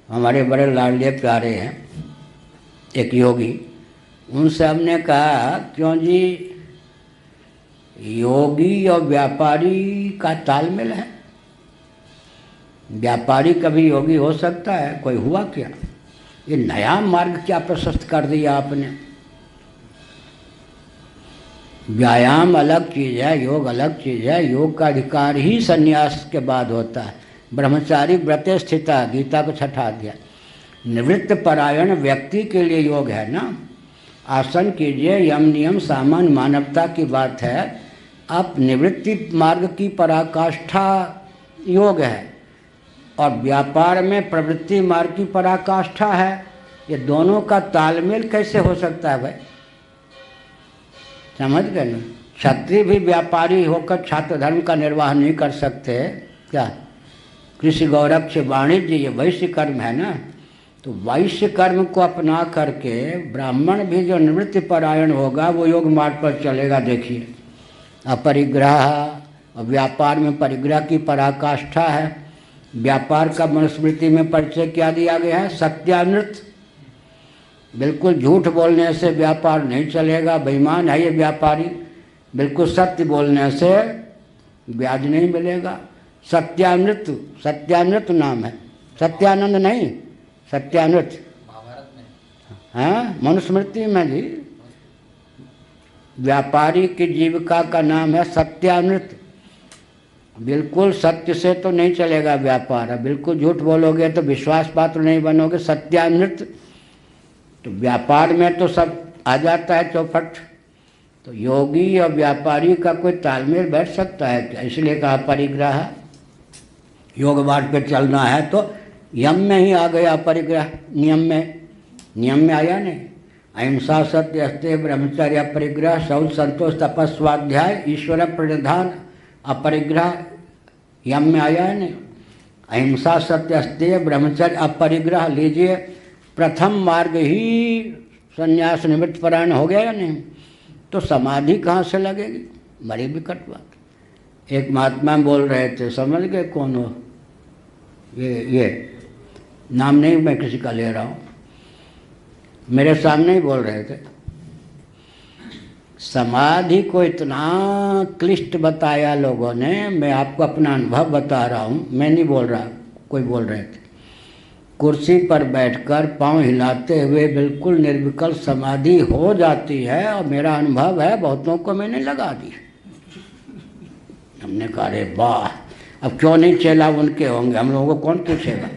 हमारे बड़े लाडले प्यारे हैं एक योगी, उनसे हमने कहा क्यों जी योगी और व्यापारी का तालमेल है? व्यापारी कभी योगी हो सकता है? कोई हुआ क्या? ये नया मार्ग क्या प्रशस्त कर दिया आपने। व्यायाम अलग चीज़ है, योग अलग चीज़ है। योग का अधिकार ही संन्यास के बाद होता है। ब्रह्मचारी व्रते स्थिता, गीता को 6ठा अध्याय। निवृत्त परायण व्यक्ति के लिए योग है ना। आसन कीजिए, यम नियम सामान्य मानवता की बात है। अब निवृत्ति मार्ग की पराकाष्ठा योग है और व्यापार में प्रवृत्ति मार्ग की पराकाष्ठा है। ये दोनों का तालमेल कैसे हो सकता है भाई? समझ गए ना। क्षत्रिय भी व्यापारी होकर छात्र धर्म का निर्वाह नहीं कर सकते क्या? कृषि गौरव से वाणिज्य ये वैश्य कर्म है ना। तो वैश्य कर्म को अपना करके ब्राह्मण भी जो निवृत्ति परायण होगा वो योग मार्ग पर चलेगा। देखिए अपरिग्रह और व्यापार में परिग्रह की पराकाष्ठा है। व्यापार का मनुस्मृति में परिचय क्या दिया गया है? सत्यानृत। बिल्कुल झूठ बोलने से व्यापार नहीं चलेगा, बेईमान है ये व्यापारी। बिल्कुल सत्य बोलने से ब्याज नहीं मिलेगा। सत्यानृत, सत्यानृत नाम है, सत्यानंद नहीं, सत्यानृत। हाँ मनुस्मृति में जी व्यापारी की जीविका का नाम है सत्यानृत। बिल्कुल सत्य से तो नहीं चलेगा व्यापार, बिल्कुल झूठ बोलोगे तो विश्वास पात्र नहीं बनोगे। सत्यानृत तो व्यापार में तो सब आ जाता है चौपट। तो योगी और व्यापारी का कोई तालमेल बैठ सकता है क्या? इसलिए कहा परिग्रह। योग मार्ग पे चलना है तो यम में ही आ गया परिग्रह। नियम में आया नहीं। अहिंसा सत्य अस्तेय ब्रह्मचर्य अपरिग्रह शौच संतोष तपस्वाध्याय ईश्वर प्रणिधान अपरिग्रह यम में आया है नहीं। अहिंसा सत्य अस्तेय ब्रह्मचर्य अपरिग्रह लीजिए, प्रथम मार्ग ही संन्यास निवृत्त परायण हो गया या नहीं? तो समाधि कहाँ से लगेगी? बड़ी विकट बात। एक महात्मा बोल रहे थे, समझ गए कौन हो? ये नाम नहीं मैं किसी का ले रहा हूँ, मेरे सामने ही बोल रहे थे। समाधि को इतना क्लिष्ट बताया लोगों ने। मैं आपको अपना अनुभव बता रहा हूँ, मैं नहीं बोल रहा, कोई बोल रहे थे। कुर्सी पर बैठकर पांव हिलाते हुए बिल्कुल निर्विकल्प समाधि हो जाती है और मेरा अनुभव है, बहुतों को मैंने लगा दी। हमने कहा अरे वाह, अब क्यों नहीं चेला उनके होंगे, हम लोगों को कौन पूछेगा।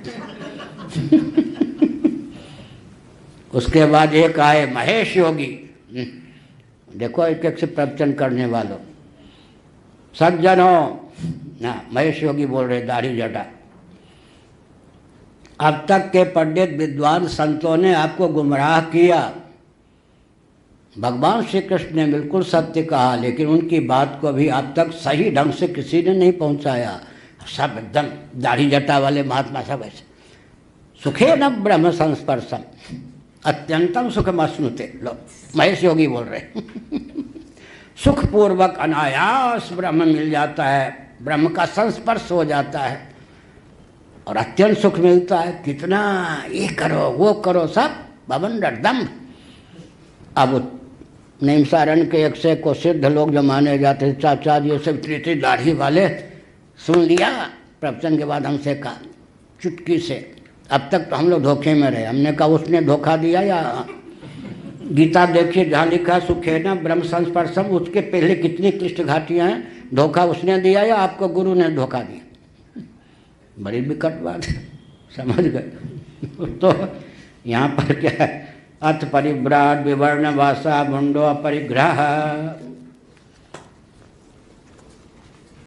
उसके बाद एक आए महेश योगी, देखो एक एक से प्रवचन करने वालों, सज्जनों ना, महेश योगी बोल रहे, दाढ़ी जटा। अब तक के पंडित विद्वान संतों ने आपको गुमराह किया। भगवान श्री कृष्ण ने बिल्कुल सत्य कहा, लेकिन उनकी बात को भी अब तक सही ढंग से किसी ने नहीं पहुंचाया। सब एकदम दाढ़ी जटा वाले महात्मा सब ऐसे। सुखे न ब्रह्म संस्पर्शम अत्यंतम सुखमश्नुते। लो महेश योगी बोल रहे सुखपूर्वक अनायास ब्रह्म मिल जाता है, ब्रह्म का संस्पर्श हो जाता है और अत्यंत सुख मिलता है। कितना ये करो वो करो, सब बवंडर दम्भ। अब नैमिषारण्य के 100 को सिद्ध लोग जो माने जाते थे, चाचा जी सब इतनी दाढ़ी वाले, सुन लिया प्रवचन के बाद हमसे कहा चुटकी से, अब तक तो हम लोग धोखे में रहे। हमने कहा उसने धोखा दिया या गीता देखिए जहाँ लिखा सुखे न ब्रह्म संस्पर्शम, उसके पहले कितनी क्लिष्ट घाटियाँ हैं। धोखा उसने दिया या आपको गुरु ने धोखा दिया? बड़ी विकट बात है, समझ गए। तो यहाँ पर क्या है? अथ परिभ्राट विवर्ण वासा भुंडो अपरिग्रह